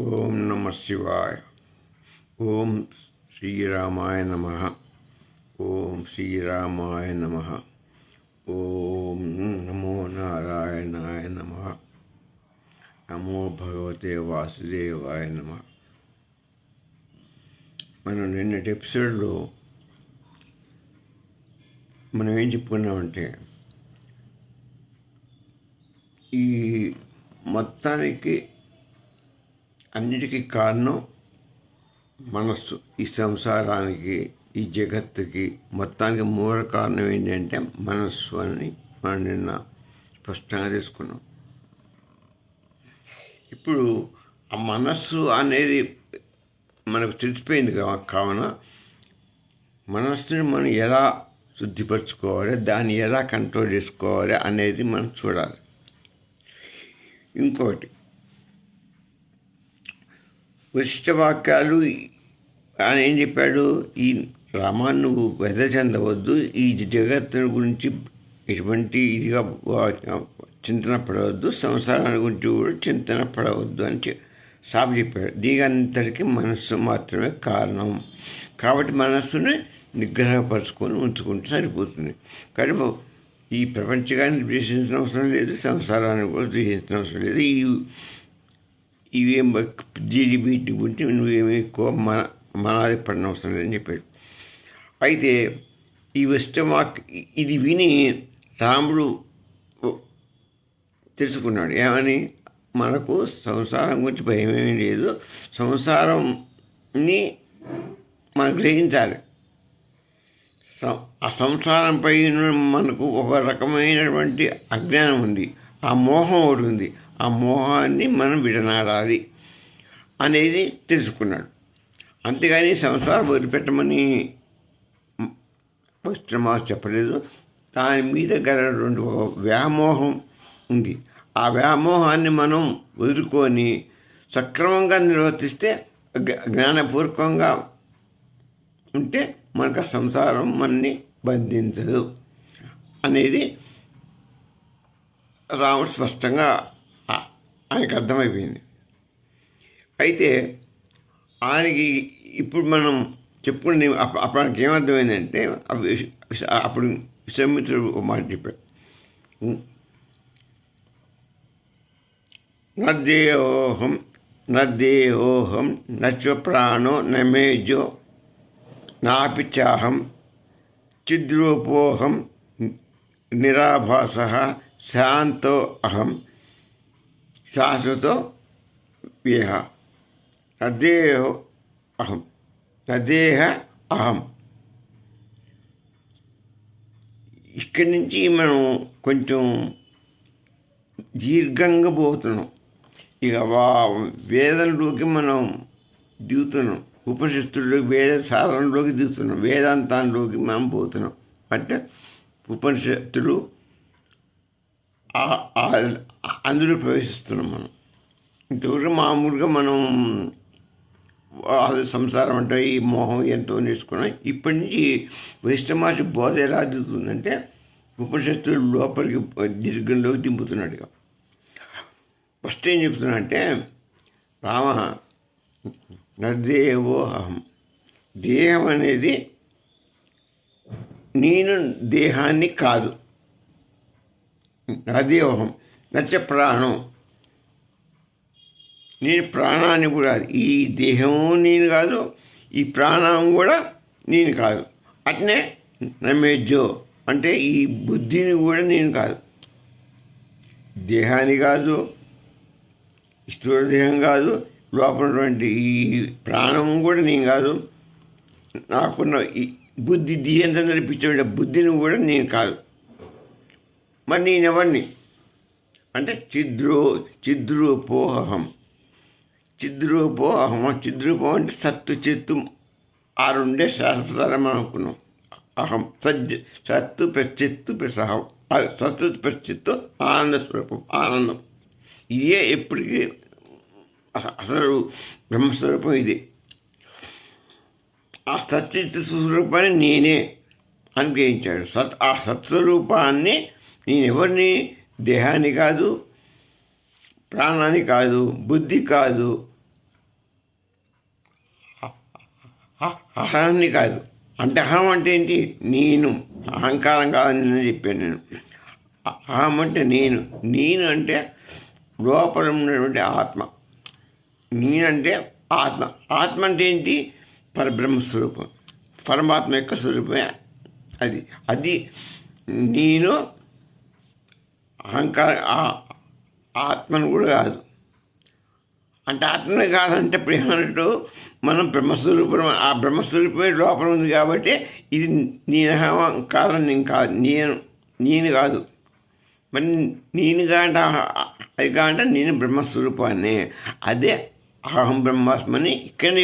ఓం నమ శివాయ. ఓం శ్రీరామాయ నమ. ఓం శ్రీరామాయ నమ. ఓం నమో నారాయణాయ నమ. నమో భగవతే వాసుదేవాయ నమ. మనం నిన్నటి ఎపిసోడ్లో మనం ఏం చెప్పుకున్నామంటే, ఈ మొత్తానికి అన్నిటికీ కారణం మనస్సు. ఈ సంసారానికి, ఈ జగత్తుకి మొత్తానికి మూల కారణం ఏంటంటే మనస్సు అని మనం నిన్న స్పష్టంగా తీసుకున్నాం. ఇప్పుడు ఆ మనస్సు అనేది మనకు తెలిసిపోయింది కావున మనస్సుని మనం ఎలా శుద్ధిపరచుకోవాలి, దాన్ని ఎలా కంట్రోల్ చేసుకోవాలి అనేది మనం చూడాలి. ఇంకోటి, వశిష్ఠ వాక్యాలు ఆయన ఏం చెప్పాడు? ఈ రామా, నువ్వు వ్యధ చెందవద్దు, ఈ జగత్తుని గురించి ఎటువంటి ఇదిగా చింతన పడవద్దు, సంసారాన్ని గురించి కూడా చింతన పడవద్దు అని సాబ్ చెప్పాడు. దీనంతటికి మనస్సు మాత్రమే కారణం. కాబట్టి మనస్సుని నిగ్రహపరుచుకొని ఉంచుకుంటే సరిపోతుంది. కాబట్టి ఈ ప్రపంచాన్ని ద్వేషించిన అవసరం లేదు, సంసారాన్ని కూడా ద్వేషించిన అవసరం లేదు. ఇవేం వీటి గురించి నువ్వేమీ ఎక్కువ మనాది పడిన అవసరం లేదని చెప్పాడు. అయితే ఈ వశిష్ఠవాక్ ఇది విని రాముడు తెలుసుకున్నాడు. ఏమని? మనకు సంసారం గురించి భయమేమీ లేదు, సంసారంని మనం గ్రహించాలి. ఆ సంసారంపై మనకు ఒక రకమైనటువంటి అజ్ఞానం ఉంది, ఆ మోహం ఒకటి ఉంది. ఆ మోహాన్ని మనం విడనాడాలి అనేది తెలుసుకున్నాడు. అంతేగాని సంసారం వదిలిపెట్టమని వస్త్రమా చెప్పలేదు. దాని మీద గలటువంటి వ్యామోహం ఉంది. ఆ వ్యామోహాన్ని మనం వదులుకొని సక్రమంగా నిర్వర్తిస్తే, జ్ఞానపూర్వకంగా ఉంటే మనకు ఆ సంసారం మనని బంధించదు అనేది రాముడు స్పష్టంగా ఆయనకు అర్థమైపోయింది. అయితే ఆయనకి ఇప్పుడు మనం చెప్పుకునే అప్పుడు ఆయనకి ఏమర్థమైందంటే, అప్పుడు విశ్వామిత్రుడు ఒక మాట చెప్పాడు. నదేహోహం నశ్వప్రాణో నమేజో నాపి చాహం చిద్రూపోహం నిరాభాస శాంతో అహం శాశ్వతో వ్యహ నదేహో అహం నదేహ అహం. ఇక్కడి నుంచి మనం కొంచెం దీర్ఘంగా పోతున్నాం. ఇక వేదంలోకి మనం దిగుతున్నాం, ఉపనిషత్తుల్లోకి, వేద సారంలోకి దిగుతున్నాం, వేదాంతాల్లోకి మనం పోతున్నాం. అంటే ఉపనిషత్తులు అందులో ప్రవేశిస్తున్నాం మనం. ఇంతవరకు మామూలుగా మనం సంసారం అంటే ఈ మోహం ఎంతో నేర్చుకున్నాం. ఇప్పటి నుంచి వైష్ణవాసి బోధ ఎలా దిగుతుందంటే, ఉపనిషత్తులు లోపలికి దీర్ఘంలోకి దింపుతున్నాడు. ఇక ఫస్ట్ ఏం చెప్తున్నా అంటే, రామ నదేవో అహం. దేహం అనేది నేను దేహాన్ని కాదు. నదేవోహం నచ్చ ప్రాణం, నేను ప్రాణాన్ని కూడా కాదు. ఈ దేహము నేను కాదు, ఈ ప్రాణం కూడా నేను కాదు. అట్నే నమేజో అంటే ఈ బుద్ధిని కూడా నేను కాదు. దేహాన్ని కాదు, స్థూలదేహం కాదు, లోపలటువంటి ఈ ప్రాణం కూడా నేను కాదు. నాకున్న ఈ బుద్ధి దేహంతో నడిపించే బుద్ధిని కూడా నేను కాదు. మరి నేనెవరిని అంటే చిద్రూపోహం. చిద్రూపోహం, చిద్రూపం అంటే సత్తు చిత్తు ఆ రెండే శాశ్వతారం అనుకున్నాం. అహం సత్తు ప్రచిత్తు ప్రసహం. సత్తు ప్రచిత్తు ఆనంద స్వరూపం, ఆనందం. ఇదే ఎప్పటికీ అసలు బ్రహ్మస్వరూపం ఇది. ఆ సచ్చిత్ స్వరూపాన్ని నేనే అని గ్రహించాడు. ఆ సత్స్వరూపాన్ని నేనెవరిని? దేహాన్ని కాదు, ప్రాణాన్ని కాదు, బుద్ధి కాదు, అహాన్ని కాదు. అంటే అహం అంటే ఏంటి? నేను. అహంకారం కాదని నేను చెప్పాను. నేను అహం అంటే నేను అంటే లోపల ఉన్నటువంటి ఆత్మ. నేనంటే ఆత్మ. ఆత్మ అంటే ఏంటి? పరబ్రహ్మస్వరూపం, పరమాత్మ యొక్క స్వరూపమే అది నేను. అహంకారం ఆత్మను కూడా కాదు. అంటే ఆత్మనే కాదంటే ఇప్పుడు ఏమన్నట్టు మనం బ్రహ్మస్వరూపం, ఆ బ్రహ్మస్వరూపమే లోపల ఉంది కాబట్టి ఇది నేను అహంకారం నేను కాదు. మరి నేనుగా అంటే అది కాదంటే నేను బ్రహ్మస్వరూపాన్ని, అదే అహం బ్రహ్మాస్మని ఇక్కడనే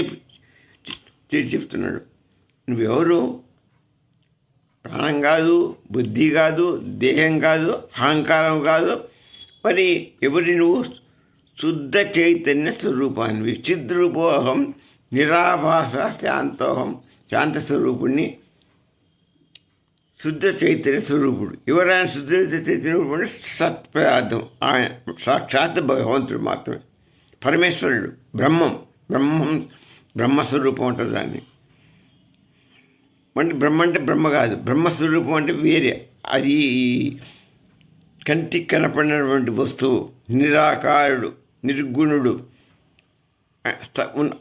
చెప్తున్నాడు. నువ్వెవరు? ప్రాణం కాదు, బుద్ధి కాదు, దేహం కాదు, అహంకారం కాదు. మరి ఎవరి నువ్వు? శుద్ధ చైతన్య స్వరూపాన్ని. చిద్రూపోహం నిరాభాస శాంతోహం. శాంత స్వరూపుణ్ణి, శుద్ధ చైతన్య స్వరూపుడు. ఎవరైనా శుద్ధ చైతన్య స్వరూపుడు? సత్పదార్థం. ఆయన సాక్షాత్ భగవంతుడు మాత్రమే, పరమేశ్వరుడు, బ్రహ్మస్వరూపం అంటారు దాన్ని. అంటే బ్రహ్మ అంటే బ్రహ్మ కాదు, బ్రహ్మస్వరూపం అంటే వేరే. అది కంటికి కనపడినటువంటి వస్తువు, నిరాకారుడు, నిర్గుణుడు.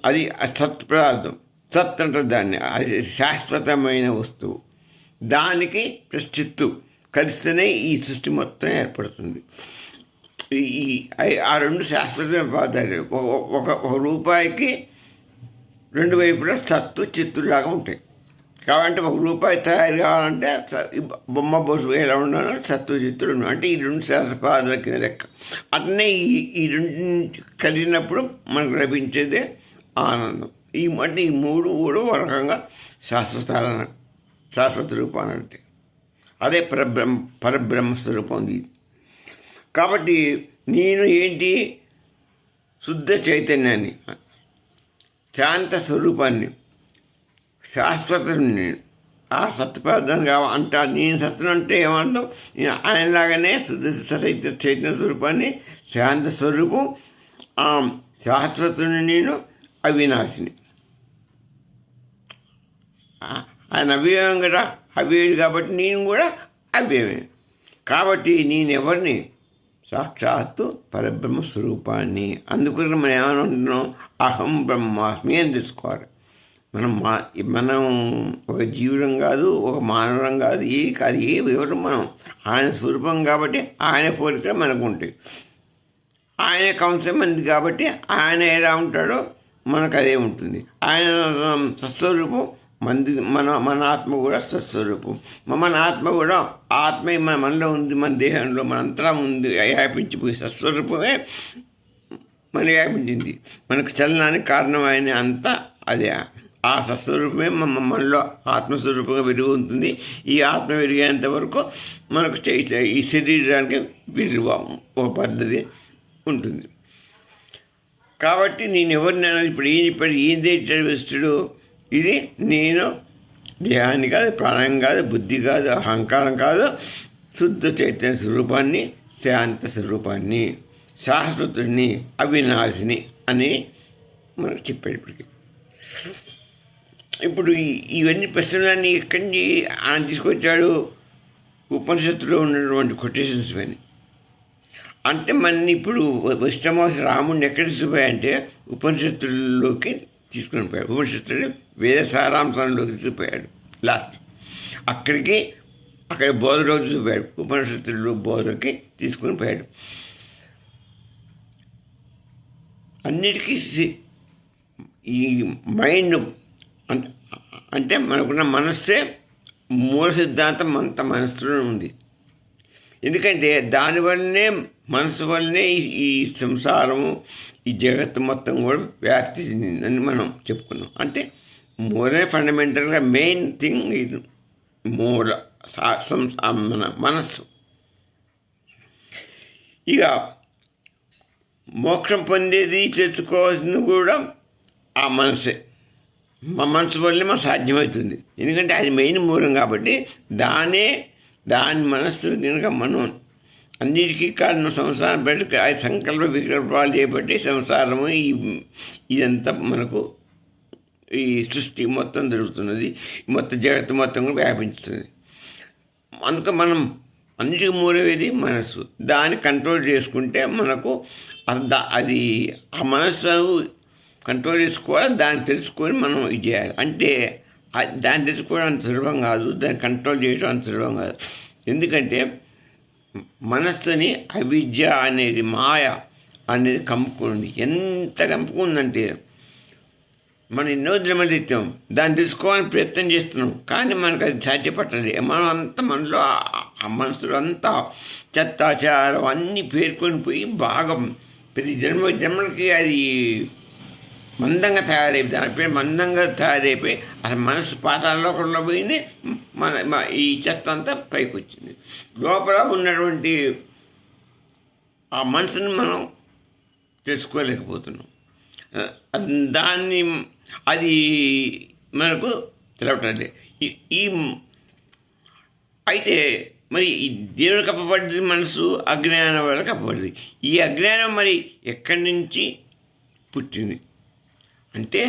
అది సత్పదార్థం. సత్ అంటారు దాన్ని. అది శాశ్వతమైన వస్తువు. దానికి చిత్తు కలిస్తేనే ఈ సృష్టి మొత్తం ఏర్పడుతుంది. ఆ రెండు శాశ్వతమైన పదార్థాలు. ఒక రూపాయికి రెండు వైపులా సత్తు చిత్తులాగా ఉంటాయి. కాబట్టి ఒక రూపాయి తయారు కావాలంటే బొమ్మ బొసు ఎలా ఉండాలో సత్తు చిత్తులు ఉన్నాయి. అంటే ఈ రెండు శాస్త్ర పదార్థాల కింద లెక్క. అట్లనే ఈ రెండు కలిసినప్పుడు మనకు లభించేదే ఆనందం. అంటే ఈ మూడు కూడా ఒక రకంగా శాశ్వత రూపాన్ని అంటే అదే పరబ్రహ్మస్వరూపం ఇది. కాబట్టి నేను ఏంటి? శుద్ధ చైతన్యాన్ని, శాంత స్వరూపాన్ని, శాశ్వతం. నేను ఆ సత్పదార్థం అంటే నేను సత్యం అంటే ఏమర్థం? ఆయనలాగానే శుద్ధ చైతన్య స్వరూపాన్ని, శాంత స్వరూపం, శాశ్వతుని నేను, అవినాశిని. ఆయన అవ్యయం కదా, అవ్యయుడు కాబట్టి నేను కూడా అవ్యయమే. కాబట్టి నేనెవరిని? సాక్షాత్తు పరబ్రహ్మ స్వరూపాన్ని. అందుకని మనం ఏమనుకుంటున్నాం? అహం బ్రహ్మాస్మి అని తెలుసుకోవాలి. మనం ఒక జీవుడం కాదు, ఒక మానవం కాదు, ఏ వివరం మనం ఆయన స్వరూపం కాబట్టి ఆయన పోలిక మనకు ఉంటాయి. ఆయన కంశం మంది కాబట్టి ఆయన ఎలా ఉంటాడో మనకు అదే ఉంటుంది. ఆయన సత్స్వరూపం మన ఆత్మ కూడా సత్స్వరూపం. మన ఆత్మ కూడా ఆత్మే మనలో ఉంది, మన దేహంలో మన అంతరం ఉంది, వ్యాపించిపోయి సత్స్వరూపమే మనకి వ్యాపించింది. మనకు చలనానికి కారణమైన అంతా అదే. ఆ సత్స్వరూపమే మనలో ఆత్మస్వరూపంగా విలువ ఉంటుంది. ఈ ఆత్మ విరిగేంత వరకు మనకు ఈ శరీరానికి విలువ ఒక పద్ధతి ఉంటుంది. కాబట్టి నేను ఎవరిని అన్నది ఇప్పుడు ఏం చెప్పాడు? ఏం తెచ్చాడు? ఇది నేను దేహాన్ని కాదు, ప్రాణం కాదు, బుద్ధి కాదు, అహంకారం కాదు, శుద్ధ చైతన్య స్వరూపాన్ని, శాంత స్వరూపాన్ని, శాశ్వతుడిని, అవినాశిని అని మనకు చెప్పాడు. ఇప్పుడు ఇవన్నీ ప్రశ్నలన్నీ ఎక్కడి నుంచి ఆయన తీసుకొచ్చాడు? ఉపనిషత్తులో ఉన్నటువంటి కొటేషన్స్ అని. అంటే మన ఇప్పుడు వైష్ణవాస రాముడిని ఎక్కడ తీసుకుపోయాయంటే ఉపనిషత్తుల్లోకి తీసుకుని పోయాడు. ఉపనిషత్తులు వేద సారాంశంలోకి తీసుకుపోయాడు. లాస్ట్ అక్కడ బోధలో తీసుకుపోయాడు. ఉపనిషత్తుల్లో బోధకి తీసుకుని పోయాడు. అన్నిటికీ ఈ మైండ్ అంటే మనకున్న మనస్సే మూల సిద్ధాంతం అంత మనస్సులో ఉంది. ఎందుకంటే దానివల్లనే మనసు వల్లనే ఈ సంసారము, ఈ జగత్తు మొత్తం కూడా వ్యాప్తి చెందిందని మనం చెప్పుకున్నాం. అంటే మూలే ఫండమెంటల్గా మెయిన్ థింగ్ ఇది. మూల మన మనస్సు. ఇక మోక్షం పొందేది తెలుసుకోవాల్సింది కూడా ఆ మనసే. మా మనసు వల్లే మనకు సాధ్యమవుతుంది. ఎందుకంటే అది మెయిన్ మూలం కాబట్టి దాని మనస్సు కనుక మనం అన్నిటికీ కారణం సంసారం బయటకు ఆ సంకల్ప వికల్పాలు చేపట్టి సంసారము ఇదంతా మనకు ఈ సృష్టి మొత్తం జరుగుతున్నది, మొత్తం జగత్తు మొత్తం కూడా వ్యాపించుతుంది. అందుకే మనం అన్నిటికీ మూలవేది మనస్సు. దాన్ని కంట్రోల్ చేసుకుంటే మనకు అది ఆ మనస్సు కంట్రోల్ చేసుకోవాలి. దాన్ని తెలుసుకొని మనం ఇది చేయాలి. అంటే దాన్ని తెలుసుకోవడం అంత సులభం కాదు, దాన్ని కంట్రోల్ చేయడం అంత సులభం కాదు. ఎందుకంటే మనస్సుని అవిద్య అనేది, మాయ అనేది కమ్ముకుంది. ఎంత కమ్ముకుందంటే మనం ఎన్నో జన్మలు ఎత్తాం, దాన్ని తెలుసుకోవాలని ప్రయత్నం చేస్తున్నాం, కానీ మనకు అది సాధ్యపట్టలేదు. మనం అంతా మనలో ఆ మనసులో అంతా చెత్తాచారం అన్నీ పేర్కొని పోయి బాగా ప్రతి జన్మలకి అది మందంగా తయారైపోయింది. దాని పేరు మందంగా తయారైపోయి అసలు మనసు పాతాళలోకంలో పోయింది. ఈ చెత్త అంతా పైకి వచ్చింది. లోపల ఉన్నటువంటి ఆ మనసుని మనం తెలుసుకోలేకపోతున్నాం. దాన్ని అది మనకు తెలవటండి. ఈ అయితే మరి ఈ దేవుడు కప్పబడింది మనసు అజ్ఞానం వల్ల కప్పబడింది. ఈ అజ్ఞానం మరి ఎక్కడి నుంచి పుట్టింది అంటే,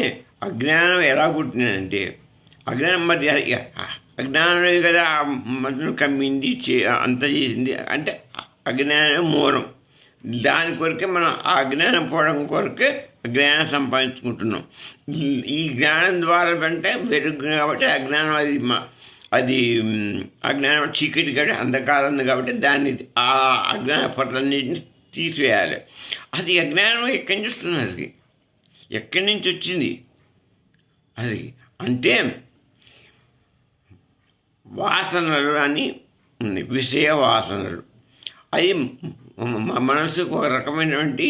అజ్ఞానం ఎలా పుట్టిందంటే, అజ్ఞానం మరి అజ్ఞానమే కదా మనసును కమ్మింది, అంత చేసింది. అంటే అజ్ఞానం మూలం. దాని కొరకే మనం ఆ జ్ఞానం పోవడం కొరకే జ్ఞానం సంపాదించుకుంటున్నాం. ఈ జ్ఞానం ద్వారా అంటే వెలుగు కాబట్టి అజ్ఞానం అది అజ్ఞానం చీకటి కాబట్టి అంధకారం ఉంది కాబట్టి దాన్ని ఆ అజ్ఞాన పొరలన్నింటినీ తీసివేయాలి. అది అజ్ఞానం ఎక్కడి నుంచి వస్తుంది, అది ఎక్కడి నుంచి వచ్చింది అది అంటే వాసనలు అని ఉన్నాయి, విషయ వాసనలు. అవి మనసుకు ఒక రకమైనటువంటి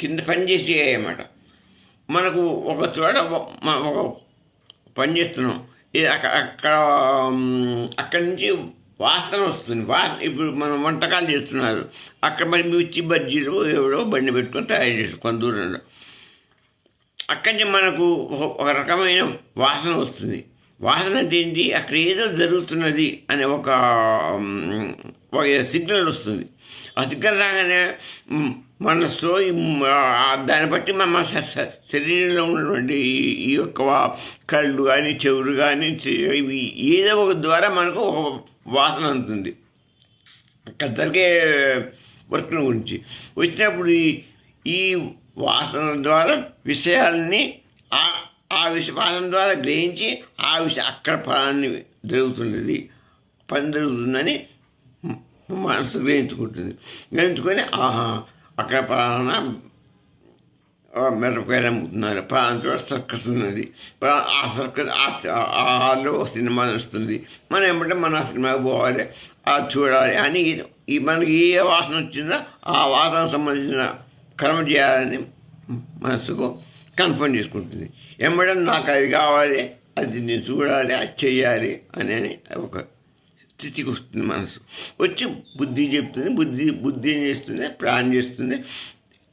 కింద పనిచేసే అన్నమాట. మనకు ఒక చోట ఒక పని చేస్తున్నాం, అక్కడి నుంచి వాసన వస్తుంది. ఇప్పుడు మనం వంటకాలు చేస్తున్నారు, అక్కడ మరి మిర్చి బజ్జీలు ఎవడో బండి పెట్టుకొని తయారు చేస్తారు కొంత దూరంలో. అక్కడి నుంచి మనకు ఒక రకమైన వాసన వస్తుంది. వాసన అంటే ఏంటి, అక్కడ ఏదో జరుగుతున్నది అనే ఒక సిగ్నల్ వస్తుంది. ఆ సిగ్నల్ రాగానే మనసు దాన్ని బట్టి మన శరీరంలో ఉన్నటువంటి ఈ యొక్క కళ్ళు కానీ చెవులు కానీ ఇవి ఏదో ఒక ద్వారా మనకు ఒక వాసన అందుతుంది. అక్కడ జరిగే వర్క్ గురించి వచ్చినప్పుడు ఈ వాసన ద్వారా విషయాలని వాసన ద్వారా గ్రహించి అక్కడ పని జరుగుతున్నది జరుగుతుందని మనసు గ్రహించుకొని అక్కడ పలానా మిరపకాయలు అమ్ముతున్నారు, పలానా చోట సర్కస్ ఉన్నది, ఆ సర్కస్ ఆ హాల్లో సినిమా వస్తుంది, మనం ఏమంటే మన సినిమాకి పోవాలి, అది చూడాలి అని మనకి ఏ వాసన వచ్చిందో ఆ వాసనకు సంబంధించిన కర్మ చేయాలని మనసుకు కన్ఫర్మ్ చేసుకుంటుంది. ఏమంటే నాకు అది కావాలి, అది నేను చూడాలి, అది చెయ్యాలి అని ఒక స్థితికి వస్తుంది. మనసు వచ్చి బుద్ధి చెప్తుంది, బుద్ధి ఏం చేస్తుంది, ప్లాన్ చేస్తుంది.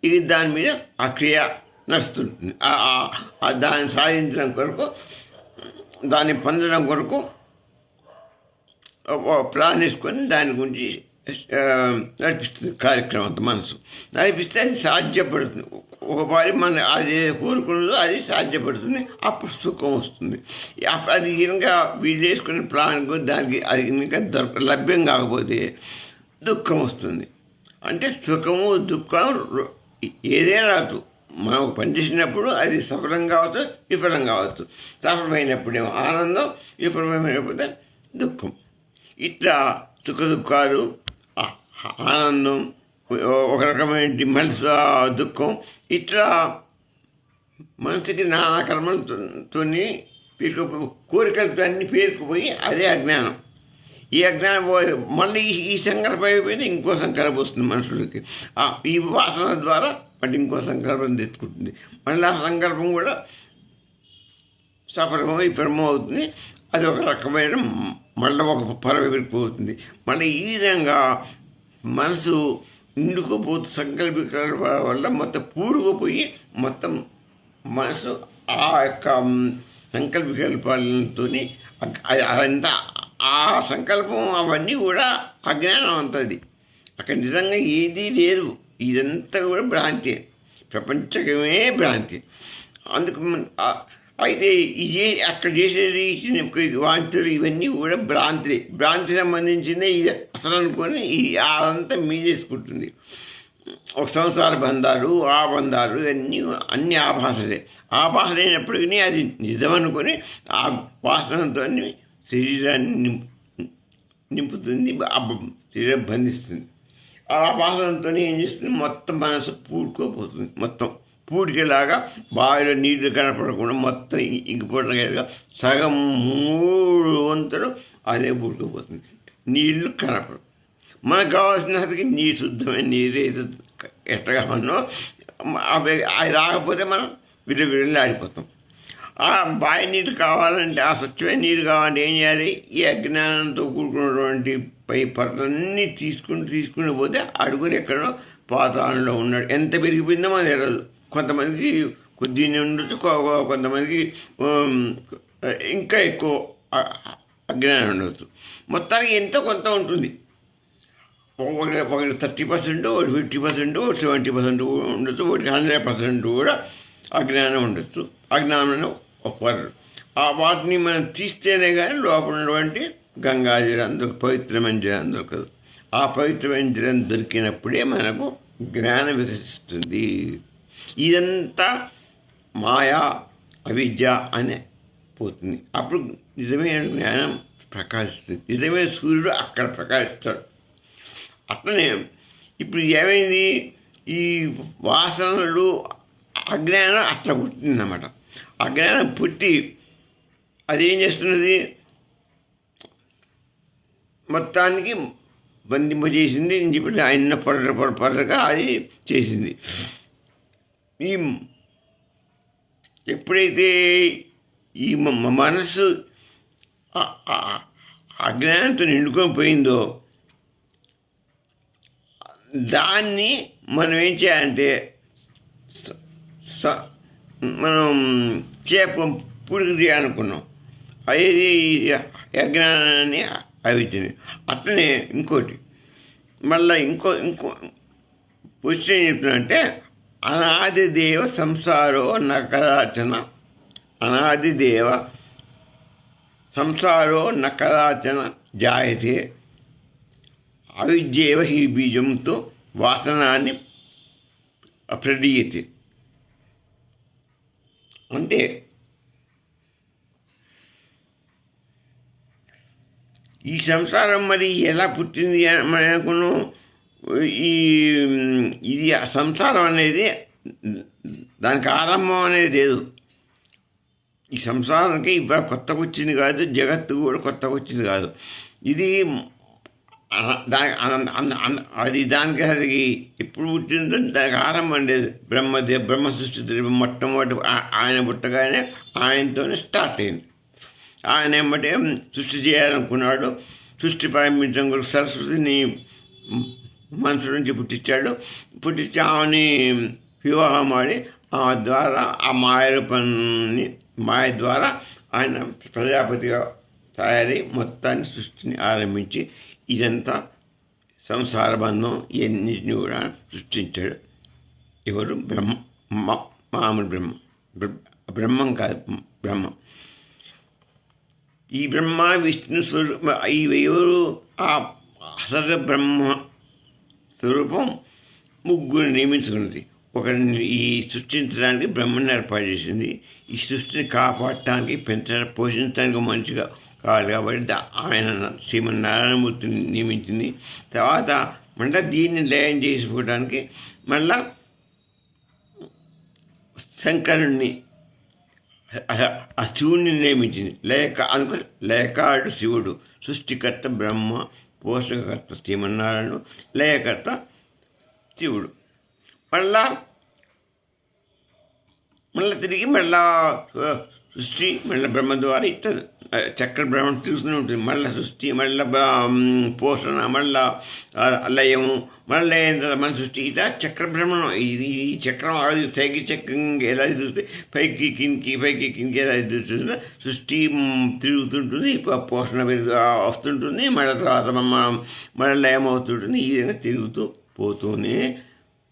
ఇది దాని మీద ఆ క్రియ నడుస్తుంటుంది. దాన్ని సాధించడం కొరకు, దాన్ని పొందడం కొరకు ప్లాన్ వేసుకొని దాని గురించి నడిపిస్తుంది కార్యక్రమం అంతా. మనసు నడిపిస్తే అది సాధ్యపడుతుంది. ఒకసారి మన అది కోరుకున్నదో అది సాధ్యపడుతుంది, అప్పుడు సుఖం వస్తుంది. అది ఇంకా వీళ్ళు వేసుకునే ప్లాన్కు దానికి అది ఇంకా లభ్యం కాకపోతే దుఃఖం వస్తుంది. అంటే సుఖము దుఃఖం ఏదైనా రాదు. మనం పనిచేసినప్పుడు అది సఫలం కావచ్చు, విఫలం కావచ్చు. సఫలమైనప్పుడేమో ఆనందం, విఫలమైనప్పుడు దుఃఖం. ఇట్లా సుఖ దుఃఖాలు, ఆనందం, ఒక రకమైన మనసు దుఃఖం, ఇట్లా మనసుకి నానా కర్మలతో కోరికలతో అన్ని పేరుకుపోయి అదే అజ్ఞానం. ఈ అజ్ఞానం మళ్ళీ ఈ సంకల్పం అయిపోయింది, ఇంకో సంకల్పం వస్తుంది మనుషులకి. ఈ వాసన ద్వారా మళ్ళీ ఇంకో సంకల్పం తెచ్చుకుంటుంది. మళ్ళీ ఆ సంకల్పం కూడా సఫలమో విఫలమో అవుతుంది. అది ఒక రకమైన మళ్ళీ ఒక పరవిపోతుంది. మళ్ళీ ఈ విధంగా మనసు నిండుకుపోతూ సంకల్పికల వల్ల మొత్తం పూడుకుపోయి మొత్తం మనసు ఆ యొక్క సంకల్పికల్పాలతో అదంతా ఆ సంకల్పం అవన్నీ కూడా అజ్ఞానం అంతది. అక్కడ నిజంగా ఏదీ లేదు, ఇదంతా కూడా భ్రాంతి, ప్రపంచమే భ్రాంతి. అందుకు అయితే ఇది అక్కడ చేసేది వాంతులు ఇవన్నీ కూడా భ్రాంతి సంబంధించిందే ఇది అసలు అనుకొని అదంతా మీదేసుకుంటుంది. ఒక సంసార బంధాలు ఆ బంధాలు అన్నీ ఆభాసలే అయినప్పటికీ అది నిజమనుకొని ఆ వాసనతో శరీరాన్ని నింపుతుంది, శరీరం బంధిస్తుంది. ఆ వాసనతో ఏం చేస్తుంది, మొత్తం మనసు పూడుకోపోతుంది. మొత్తం పూడికేలాగా బావిలో నీళ్లు కనపడకుండా మొత్తం ఇంకిపోవడం సగం 3 వంతులు అదే పూడుకోపోతుంది. నీళ్లు కనపడవు. మనకు కావాల్సినది నీరు, శుద్ధమైన నీరు ఏదో ఎట్టగా ఉన్నో అవి రాకపోతే మనం విరవిరలాడిపోతాం. ఆ బావి నీళ్ళు కావాలంటే, ఆ స్వచ్ఛమైన నీరు కావాలంటే ఏం చేయాలి? ఈ అజ్ఞానంతో కూడుకున్నటువంటి పై పరులన్నీ తీసుకుని పోతే అడుగుని ఎక్కడో పాతాళంలో ఉన్నాడు. ఎంత పెరిగిపోయిందో మనకు తెలియదు. కొంతమందికి కొద్దిగా ఉండొచ్చు, కొంతమందికి ఇంకా ఎక్కువ అజ్ఞానం ఉండవచ్చు. మొత్తానికి ఎంతో కొంత ఉంటుంది. ఒకటి 30%, ఒకటి 50%, ఒకటి 70% ఉండొచ్చు, ఒకటి 100% కూడా అజ్ఞానం ఉండొచ్చు. అజ్ఞానంలో ఒకరు ఆ వాటిని మనం తీస్తేనే కానీ లోపల ఉన్నటువంటి గంగాజలం పవిత్రమైన జలం దొరకదు. ఆ పవిత్రమైన జలం దొరికినప్పుడే మనకు జ్ఞానం వికసిస్తుంది. ఇదంతా మాయా అవిద్య అనే పోతుంది. అప్పుడు నిజమైన జ్ఞానం ప్రకాశిస్తుంది. నిజమైన సూర్యుడు అక్కడ ప్రకాశిస్తాడు. అట్లనే ఇప్పుడు ఏమైంది, ఈ వాసనలు అజ్ఞానం అట్లా పుట్టిందన్నమాట. అజ్ఞానం పుట్టి అదేం చేస్తున్నది, మొత్తానికి బంధింపజేసింది అని చెప్పి ఆయన పొరగా అది చేసింది. ఈ ఎప్పుడైతే ఈ మనస్సు అజ్ఞానంతో నిండుకొని పోయిందో దాన్ని మనం ఏం చేయాలంటే మనం పూడికి చేయాలనుకున్నాం. అది అజ్ఞానాన్ని అవిద్యని. అట్లనే ఇంకోటి మళ్ళీ ఇంకో క్వశ్చన్ ఏం చెప్తున్నా అంటే, అనాదిదేవ సంసారో నకదాచన, అనాదిదేవ సంసారో నకదాచన జాయతే అవిద్యేవ హి బీజంతో వాసనాన్ని ప్రదీయతే. అంటే ఈ సంసారం మరి ఎలా పుట్టింది మనం అనుకున్నాం. ఇది సంసారం అనేది దానికి ఆరంభం అనేది లేదు. ఈ సంసారానికి ఇవాళ కొత్తగా వచ్చింది కాదు, జగత్తు కూడా కొత్తగా వచ్చింది కాదు. ఇది దానికి ఎప్పుడు పుట్టిందో దానికి ఆరంభం లేదు. బ్రహ్మ సృష్టి మొట్టమొదటి ఆయన పుట్టగానే ఆయనతోనే స్టార్ట్ అయింది. ఆయన ఏమంటే సృష్టి చేయాలనుకున్నాడు. సృష్టి ప్రారంభించడం కూడా సరస్వతిని మనసు నుంచి పుట్టించి ఆమెని వివాహం ఆడి ఆమె ద్వారా ఆ మాయ ద్వారా ఆయన ప్రజాపతిగా తయారై మొత్తాన్ని సృష్టిని ఆరంభించి ఇదంతా సంసార బంధం ఇవన్నిటిని కూడా సృష్టించాడు. ఎవరు? మామూలు బ్రహ్మం కాదు, బ్రహ్మం. ఈ బ్రహ్మ విష్ణు స్వరూపం ఎవరు? ఆ అసలు బ్రహ్మ స్వరూపం ముగ్గురు నియమించుకున్నది. ఒకరిని ఈ సృష్టించడానికి బ్రహ్మని ఏర్పాటు చేసింది. ఈ సృష్టిని కాపాడటానికి పోషించడానికి మంచిగా కావాలి కాబట్టి ఆయన శ్రీమన్నారాయణమూర్తిని నియమించింది. తర్వాత మళ్ళీ దీన్ని లయం చేసుకోవడానికి మళ్ళా శంకరుణ్ణి ఆ శివుణ్ణి నియమించింది. లయకారుడు శివుడు, సృష్టికర్త బ్రహ్మ, పోషకకర్త శ్రీమన్నారాయణుడు, లయకర్త శివుడు. మళ్ళా తిరిగి సృష్టి మళ్ళీ బ్రహ్మ ద్వారా ఇట్లా చక్ర బ్రహ్మం తిరుగుతూనే ఉంటుంది. మళ్ళీ సృష్టి, మళ్ళీ పోషణ, మళ్ళా లయము, మళ్ళీ మన సృష్టి ఇట్లా చక్ర బ్రహ్మణం. ఈ చక్రం సైకి చక్రం ఎలా తిరుగుతుంది, పైకి కిందికి ఎలా తిరుగుతుందో సృష్టి తిరుగుతుంటుంది. పోషణ వస్తుంటుంది, మళ్ళీ తర్వాత మళ్ళీ లయం అవుతుంటుంది. ఈ విధంగా తిరుగుతూ పోతూనే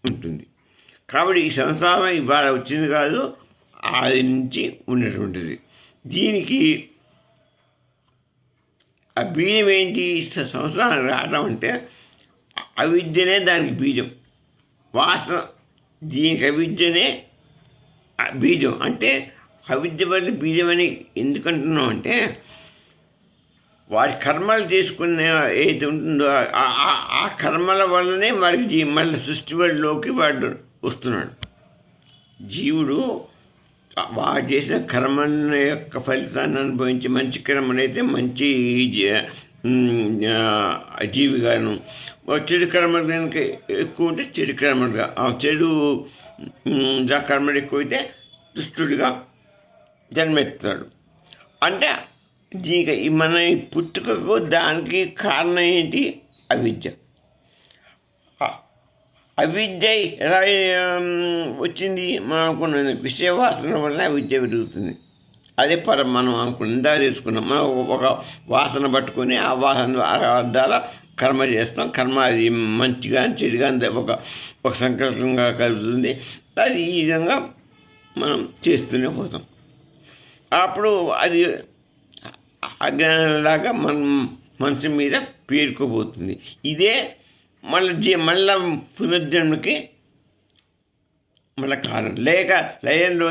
ఉంటుంది. కాబట్టి ఈ సంసారం ఇవాళ వచ్చింది కాదు, అది నుంచి ఉన్నటువంటిది. దీనికి ఆ బీజం ఏంటి? సంవత్సరానికి రావడం అంటే అవిద్యనే దానికి బీజం. వాసన దీనికి అవిద్యనే బీజం. అంటే అవిద్య వల్ల బీజం అని ఎందుకంటున్నాం అంటే వాడి కర్మలు చేసుకునే ఏది ఉంటుందో ఆ కర్మల వల్లనే వాడికి మళ్ళీ సృష్టి వాడిలోకి వాడు వస్తున్నాడు. జీవుడు వాడు చేసిన కర్మల యొక్క ఫలితాన్ని అనుభవించి మంచి కర్మలు అయితే మంచి జీవిగాను, చెడు కర్మలు కనుక ఎక్కువ ఉంటే చెడు కర్మలుగా, చెడు కర్మలు ఎక్కువైతే దుష్టుడిగా జన్మెత్తాడు. అంటే దీనికి మన పుట్టుకకు దానికి కారణం ఏంటి? అవిద్య. అవిద్య ఎలా వచ్చింది? మనం అనుకున్నది విషయవాసన వల్ల అవిద్య పెరుగుతుంది. అదే మనం అనుకున్న ఇందాక తెలుసుకున్నాం. మనం ఒక వాసన పట్టుకొని ఆ వాసన ద్వారా కర్మ చేస్తాం. కర్మ అది మంచిగా చెడుగా ఒక సంకల్పంగా కలుగుతుంది. అది ఈ విధంగా మనం చేస్తూనే పోతాం. అప్పుడు అది అజ్ఞానంలాగా మనసు మీద పేరుకోబోతుంది. ఇదే మళ్ళీ పునర్జన్మకి మళ్ళీ కారణం. లేక లయంలో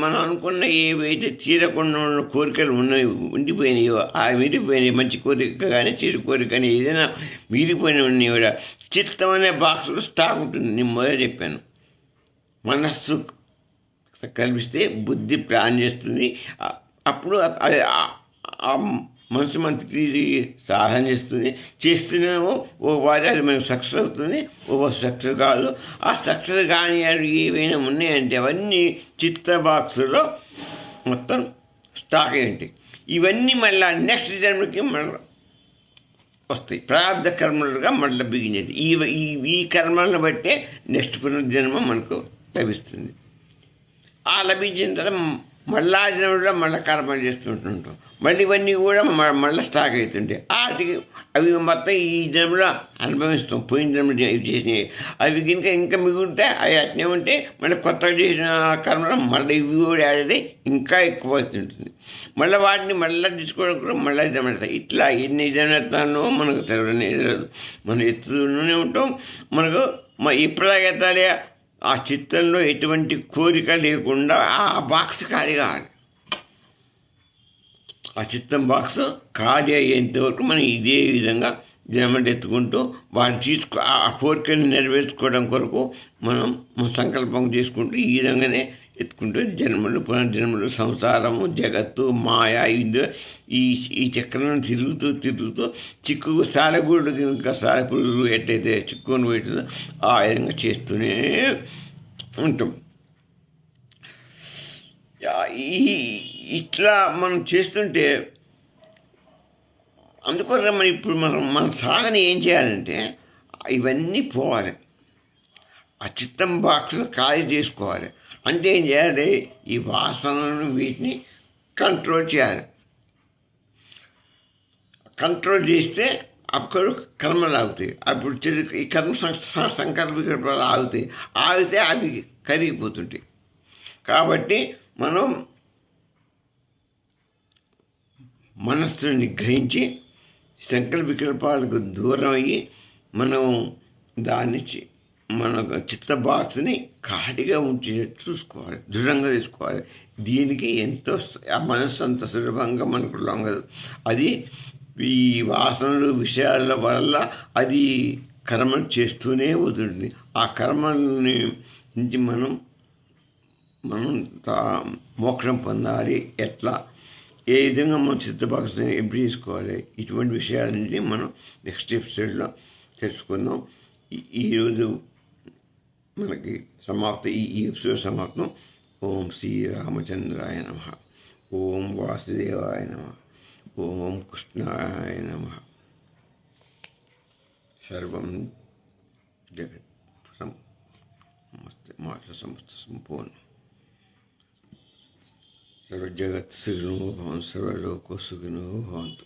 మనం అనుకున్న ఏవైతే తీరకుండా ఉన్న కోరికలు ఉండిపోయినాయో ఆ విడిపోయినాయి. మంచి కోరిక కానీ చెడు కోరిక కానీ ఏదైనా విడిపోయిన ఉన్నాయి కూడా చిత్తం అనే బాక్స్లో స్టాక్ ఉంటుంది. నేను మొదలు చెప్పాను. మనస్సు కల్పిస్తే బుద్ధి ప్లాన్ చేస్తుంది. అప్పుడు అది మనసు తీసి సాధన చేస్తున్నామో ఓ వారి అది మనకు సక్సెస్ అవుతుంది, ఓ సక్సెస్ కాదు. ఆ సక్సెస్ కానీ ఏవైనా ఉన్నాయంటే అవన్నీ చిత్త బాక్సులో మొత్తం స్టాక్ అయ్యి ఇవన్నీ మళ్ళీ నెక్స్ట్ జన్మకి మళ్ళీ వస్తాయి. ప్రారంభ కర్మలుగా మళ్ళీ బిగినది. ఈ కర్మలను బట్టే నెక్స్ట్ పునర్జన్మ మనకు లభిస్తుంది. ఆ లభించిన తర్వాత మళ్ళా జన్మలో మళ్ళీ కర్మలు చేస్తుంటుంటాం. మళ్ళీ ఇవన్నీ కూడా మళ్ళీ స్టాక్ అవుతుంటాయి. వాటికి అవి మొత్తం ఈ జన్మలో అనుభవిస్తాం. పోయిన జన్మలో చేసినవి అవి ఇంకా మిగులితే అవి అట్నే ఉంటే మళ్ళీ కొత్తగా చేసిన కర్మలు మళ్ళీ ఇవి కూడా ఆడేది ఇంకా ఎక్కువ అవుతుంటుంది. మళ్ళీ వాటిని మళ్ళీ తీసుకోవడం కూడా మళ్ళీ జన్మెడతాయి. ఇట్లా ఎన్ని జన్మెత్తానో మనకు తెలియదు. మనం ఎత్తుతూనే ఉంటాం. మనకు ఎప్పుడాగెత్తాలి? ఆ చిత్తంలో ఎటువంటి కోరిక లేకుండా ఆ బాక్స్ ఖాళీ కావాలి. ఆ చిత్తం బాక్స్ ఖాళీ అయ్యేంతవరకు మనం ఇదే విధంగా జన్మడెత్తుకుంటూ వాటిని ఆ కోరికను నెరవేర్చుకోవడం కొరకు మనం సంకల్పం చేసుకుంటూ ఈ విధంగానే ఎత్తుకుంటూ జన్మలు పునర్జన్మలు సంసారము జగత్తు మాయ ఈ చక్రం తిరుగుతూ చిక్కు సాలెగూడు ఇంకా సాలెపురుగు ఎట్లయితే చిక్కుకొని పెట్టిందో ఆ విధంగా చేస్తూనే ఉంటాం. ఇట్లా మనం చేస్తుంటే అందుకోసం మనం ఇప్పుడు మన సాధన ఏం చేయాలంటే ఇవన్నీ పోవాలి. ఆ చిత్తం బాక్స్ను ఖాళీ చేసుకోవాలి. అంటే ఏం చేయాలి? ఈ వాసనలను వీటిని కంట్రోల్ చేయాలి. కంట్రోల్ చేస్తే అప్పుడు కర్మలు ఆగుతాయి. అప్పుడు ఈ కర్మ సంకల్ప వికల్పాలు ఆగితే అవి కరిగిపోతుంటాయి. కాబట్టి మనం మనస్సుని గ్రహించి సంకల్ప వికల్పాలకు దూరం అయ్యి మనం దాన్ని మన చిత్త బాక్స్ని ఖాళీగా ఉంచేటట్టు చూసుకోవాలి, దృఢంగా తీసుకోవాలి. దీనికి ఎంతో మనస్సు అంత సులభంగా మనకు లొంగదు. అది ఈ వాసనలు విషయాల వల్ల అది కర్మను చేస్తూనే పోతుంది. ఆ కర్మని నుంచి మనం మోక్షం పొందాలి. ఎట్లా ఏ విధంగా మనం చిత్తబాక్స్ని ఎంపిక చేసుకోవాలి, ఇటువంటి విషయాలన్నీ మనం నెక్స్ట్ ఎపిసోడ్లో తెలుసుకుందాం. ఈరోజు మనకి సమాప్తం. ఈ ఎపిసోడ్ సమాప్తం. ఓం శ్రీరామచంద్రాయ నమః. ఓం వాసుదేవాయ నమః. ఓం కృష్ణాయ నమః. సర్వం జగత్ సమస్త సంపూర్ణ సర్వజగత్ సుఖినో భవంతు. సర్వలోకో సుఖినో భవంతు.